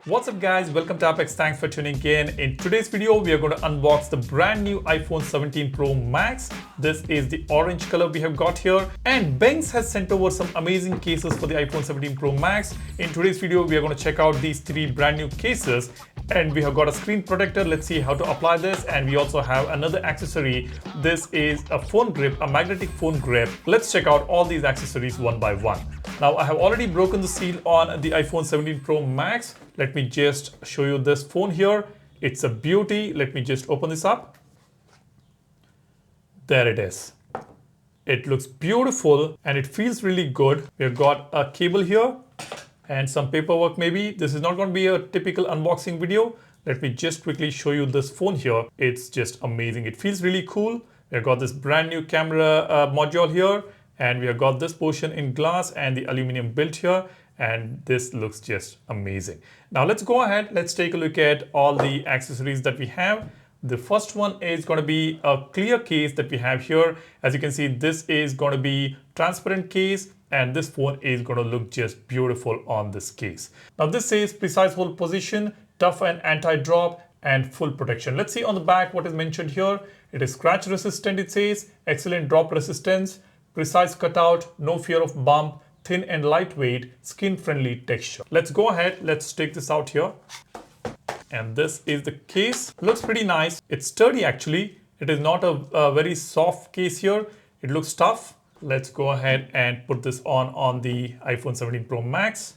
What's up guys, welcome to Apex, thanks for tuning in. In today's video, we are going to unbox the brand new iPhone 17 Pro Max. This is the orange color we have got here, and Banks has sent over some amazing cases for the iPhone 17 Pro Max. In today's video, we are going to check out these three brand new cases, and we have got a screen protector. Let's see how to apply this, and we also have another accessory. This is a phone grip, a magnetic phone grip. Let's check out all these accessories one by one. Now I have already broken the seal on the iPhone 17 Pro Max. Let me just show you this phone here. It's a beauty. Let me just open this up. There it is. It looks beautiful and it feels really good. We've got a cable here and some paperwork maybe. This is not going to be a typical unboxing video. Let me just quickly show you this phone here. It's just amazing. It feels really cool. We've got this brand new camera module here. And we have got this portion in glass and the aluminum built here, and this looks just amazing. Now let's go ahead, let's take a look at all the accessories that we have. The first one is going to be a clear case that we have here. As you can see, this is going to be transparent case, and this phone is going to look just beautiful on this case. Now this says precise hold position, tough and anti-drop, and full protection. Let's see on the back what is mentioned here. It is scratch resistant, it says, excellent drop resistance, precise cutout, no fear of bump, thin and lightweight, skin-friendly texture. Let's go ahead, let's take this out here. And this is the case. Looks pretty nice. It's sturdy actually. It is not a very soft case here. It looks tough. Let's go ahead and put this on the iPhone 17 Pro Max.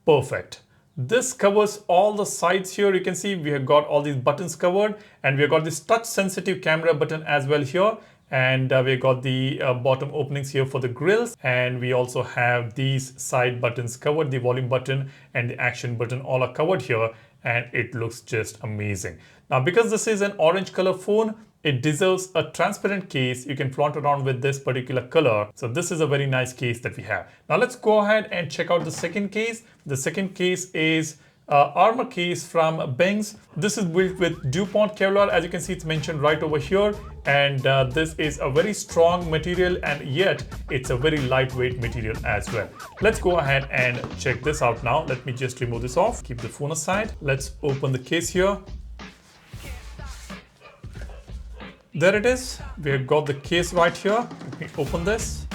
Perfect. This covers all the sides here. You can see we have got all these buttons covered, and we have got this touch sensitive camera button as well here. And we got the bottom openings here for the grills, and we also have these side buttons covered. The volume button and the action button all are covered here, and it looks just amazing. Now because this is an orange color phone, it deserves a transparent case. You can flaunt around with this particular color. So this is a very nice case that we have. Now let's go ahead and check out the second case. The second case is armor case from Banks. This is built with DuPont Kevlar. As you can see, it's mentioned right over here. And this is a very strong material, and yet it's a very lightweight material as well. Let's go ahead and check this out now. Let me just remove this off. Keep the phone aside. Let's open the case here. There it is. We've got the case right here. Let me open this.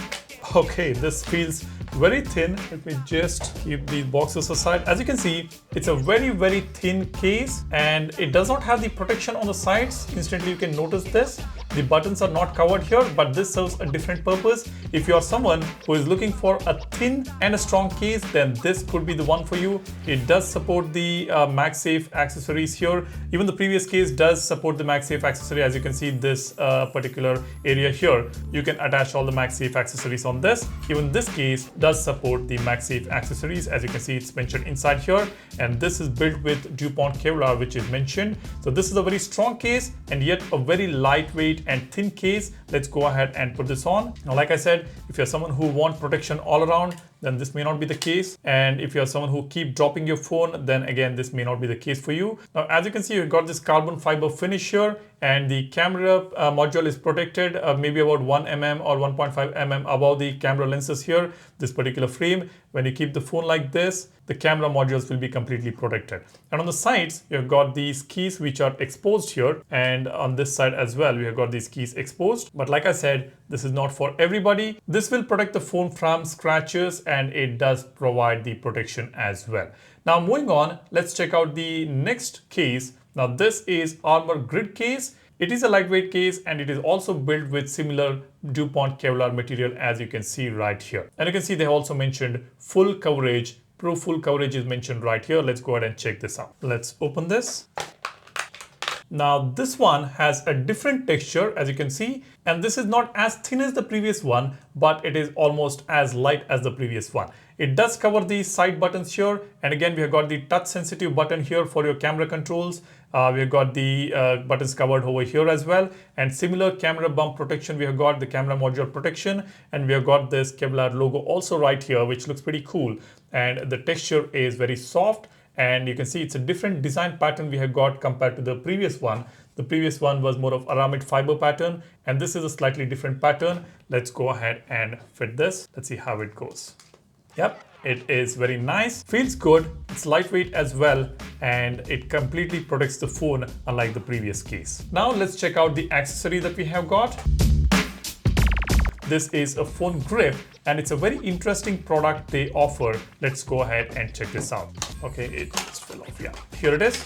Okay, this feels very thin. Let me just keep these boxes aside. As you can see, it's a very thin case, and it does not have the protection on the sides. Instantly you can notice this. The buttons are not covered here, but this serves a different purpose. If you are someone who is looking for a thin and a strong case, then this could be the one for you. It does support the MagSafe accessories here. Even the previous case does support the MagSafe accessory. As you can see, this particular area here, you can attach all the MagSafe accessories on this. Even this case does support the MagSafe accessories. As you can see, it's mentioned inside here, and this is built with DuPont Kevlar, which is mentioned. So this is a very strong case and yet a very lightweight and thin case. Let's go ahead and put this on. Now, like I said, if you're someone who wants protection all around, then this may not be the case. And if you're someone who keep dropping your phone, then again, this may not be the case for you. Now, as you can see, you've got this carbon fiber finish here, and the camera module is protected maybe about 1 mm or 1.5 mm above the camera lenses here, this particular frame. When you keep the phone like this, the camera modules will be completely protected. And on the sides, you've got these keys which are exposed here, and on this side as well, we have got these keys exposed. But like I said, this is not for everybody. This will protect the phone from scratches, and it does provide the protection as well. Now moving on, let's check out the next case. Now this is Armor Grid case. It is a lightweight case, and it is also built with similar DuPont Kevlar material, as you can see right here. And you can see they also mentioned full coverage. Pro full coverage is mentioned right here. Let's go ahead and check this out. Let's open this. Now this one has a different texture, as you can see, and this is not as thin as the previous one, but it is almost as light as the previous one. It does cover the side buttons here, and again we have got the touch sensitive button here for your camera controls. We have got the buttons covered over here as well, and similar camera bump protection. We have got the camera module protection, and we have got this Kevlar logo also right here, which looks pretty cool, and the texture is very soft. And you can see it's a different design pattern we have got compared to the previous one. The previous one was more of aramid fiber pattern, and this is a slightly different pattern. Let's go ahead and fit this. Let's see how it goes. Yep, it is very nice, feels good, it's lightweight as well, and it completely protects the phone unlike the previous case. Now let's check out the accessory that we have got. This is a phone grip and it's a very interesting product they offer. Let's go ahead and check this out. Okay, it just fell off. Yeah, here it is.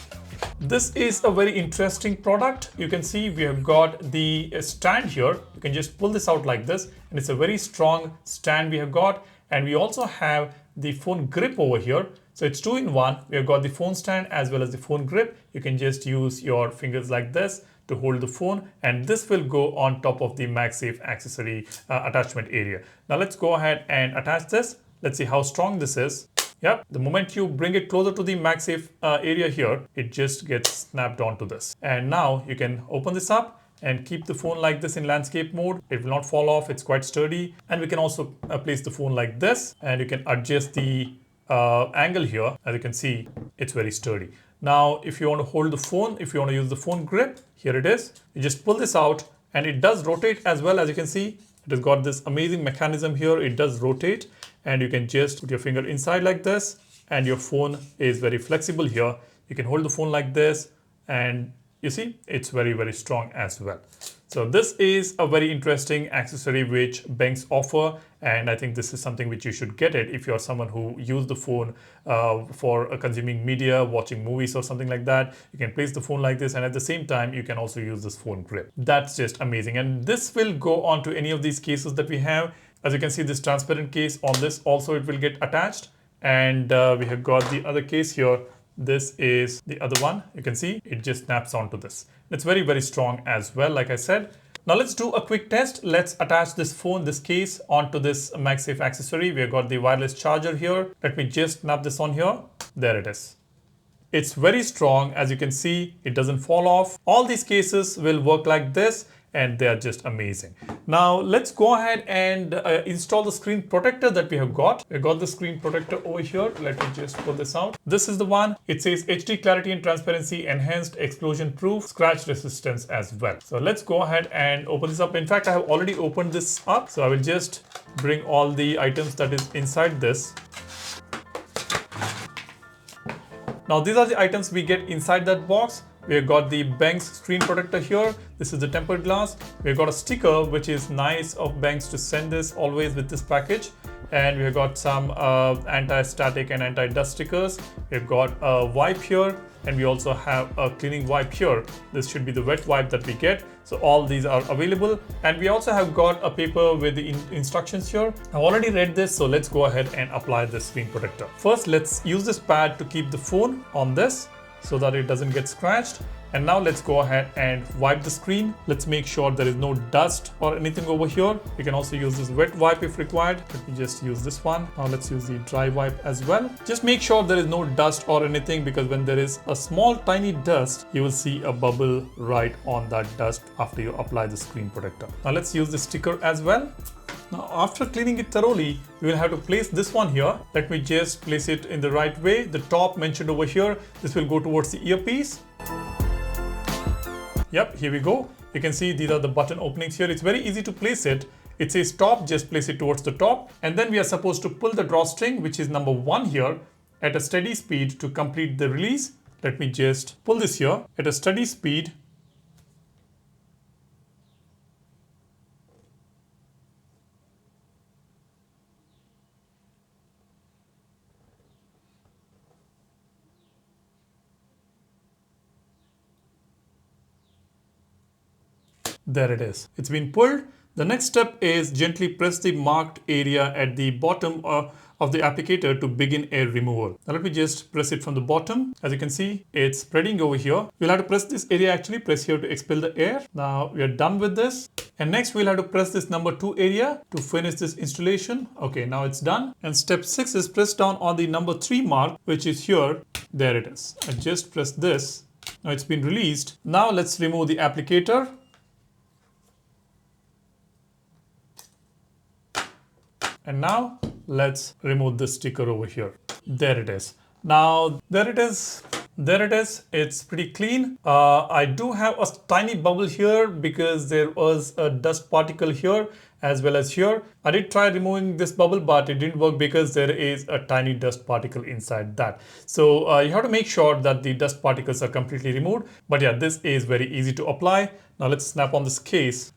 This is a very interesting product. You can see we have got the stand here. You can just pull this out like this, and it's a very strong stand we have got. And we also have the phone grip over here. So it's 2-in-1. We have got the phone stand as well as the phone grip. You can just use your fingers like this to hold the phone, and this will go on top of the MagSafe accessory attachment area. Now let's go ahead and attach this. Let's see how strong this is. Yep, the moment you bring it closer to the MagSafe area here, it just gets snapped onto this. And now you can open this up and keep the phone like this in landscape mode. It will not fall off, it's quite sturdy. And we can also place the phone like this, and you can adjust the angle here. As you can see, it's very sturdy. Now, if you want to hold the phone, if you want to use the phone grip, here it is. You just pull this out and it does rotate as well. As you can see, it has got this amazing mechanism here. It does rotate, and you can just put your finger inside like this, and your phone is very flexible here. You can hold the phone like this, and you see, it's very, very strong as well. So this is a very interesting accessory which Banks offer, and I think this is something which you should get it if you're someone who use the phone for consuming media, watching movies or something like that. You can place the phone like this, and at the same time you can also use this phone grip. That's just amazing, and this will go on to any of these cases that we have. As you can see, this transparent case on this also it will get attached, and we have got the other case here. This is the other one. You can see it just snaps onto this. It's very, very strong as well, like I said. Now let's do a quick test. Let's attach this phone, this case, onto this MagSafe accessory. We have got the wireless charger here. Let me just snap this on here. There it is. It's very strong. As you can see, it doesn't fall off. All these cases will work like this, and they are just amazing. Now let's go ahead and install the screen protector that we have got. We got the screen protector over here. Let me just pull this out. This is the one. It says HD clarity and transparency, enhanced explosion proof, scratch resistance as well. So let's go ahead and open this up. In fact, I have already opened this up. So I will just bring all the items that is inside this. Now these are the items we get inside that box. We have got the Banks screen protector here. This is the tempered glass. We've got a sticker, which is nice of Banks to send this always with this package. And we have got some anti-static and anti-dust stickers. We've got a wipe here, and we also have a cleaning wipe here. This should be the wet wipe that we get. So all these are available. And we also have got a paper with the instructions here. I've already read this, so let's go ahead and apply the screen protector. First, let's use this pad to keep the phone on this, so that it doesn't get scratched. And now let's go ahead and wipe the screen. Let's make sure there is no dust or anything over here. You can also use this wet wipe if required. Let me just use this one. Now let's use the dry wipe as well. Just make sure there is no dust or anything, because when there is a small tiny dust, you will see a bubble right on that dust after you apply the screen protector. Now let's use the sticker as well. Now after cleaning it thoroughly, you will have to place this one here. Let me just place it in the right way. The top mentioned over here, this will go towards the earpiece. Yep, here we go. You can see these are the button openings here. It's very easy to place it. It says top, just place it towards the top. And then we are supposed to pull the drawstring, which is number 1 here, at a steady speed to complete the release. Let me just pull this here at a steady speed. There it is. It's been pulled. The next step is gently press the marked area at the bottom of the applicator to begin air removal. Now let me just press it from the bottom. As you can see, it's spreading over here. We'll have to press this area, actually press here to expel the air. Now we are done with this. And next we'll have to press this number 2 area to finish this installation. Okay, now it's done. And step 6 is press down on the number 3 mark, which is here. There it is. I just pressed this. Now it's been released. Now let's remove the applicator. And now let's remove the sticker over here. There it is. Now there it is. There it is. It's pretty clean. I do have a tiny bubble here because there was a dust particle here, as well as here. I did try removing this bubble, but it didn't work because there is a tiny dust particle inside that. So you have to make sure that the dust particles are completely removed. But yeah, this is very easy to apply. Now let's snap on this case.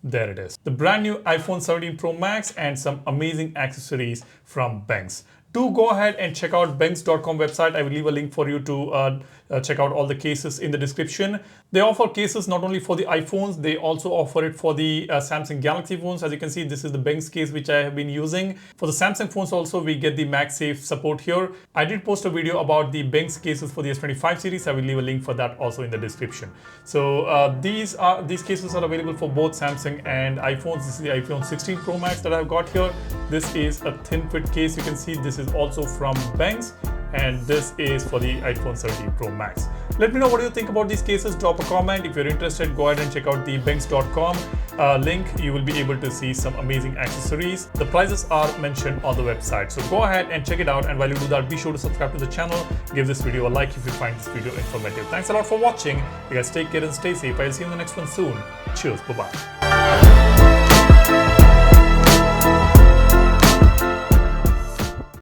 There it is. The brand new iPhone 17 Pro Max and some amazing accessories from Banks. Do go ahead and check out banks.com website. I will leave a link for you to check out all the cases in the description. They offer cases not only for the iPhones, they also offer it for the Samsung Galaxy phones. As you can see, this is the Banks case which I have been using. For the Samsung phones also, we get the MagSafe support here. I did post a video about the Banks cases for the S25 series. I will leave a link for that also in the description. So these cases are available for both Samsung and iPhones. This is the iPhone 16 Pro Max that I've got here. This is a thin fit case. You can see this is also from Banks, and this is for the iPhone 17 Pro Max. Let me know what you think about these cases. Drop a comment. If you're interested, go ahead and check out the banks.com link. You will be able to see some amazing accessories. The prices are mentioned on the website, so go ahead and check it out. And while you do that, be sure to subscribe to the channel. Give this video a like if you find this video informative. Thanks a lot for watching. You guys take care and stay safe. I'll see you in the next one soon. Cheers. Bye-bye.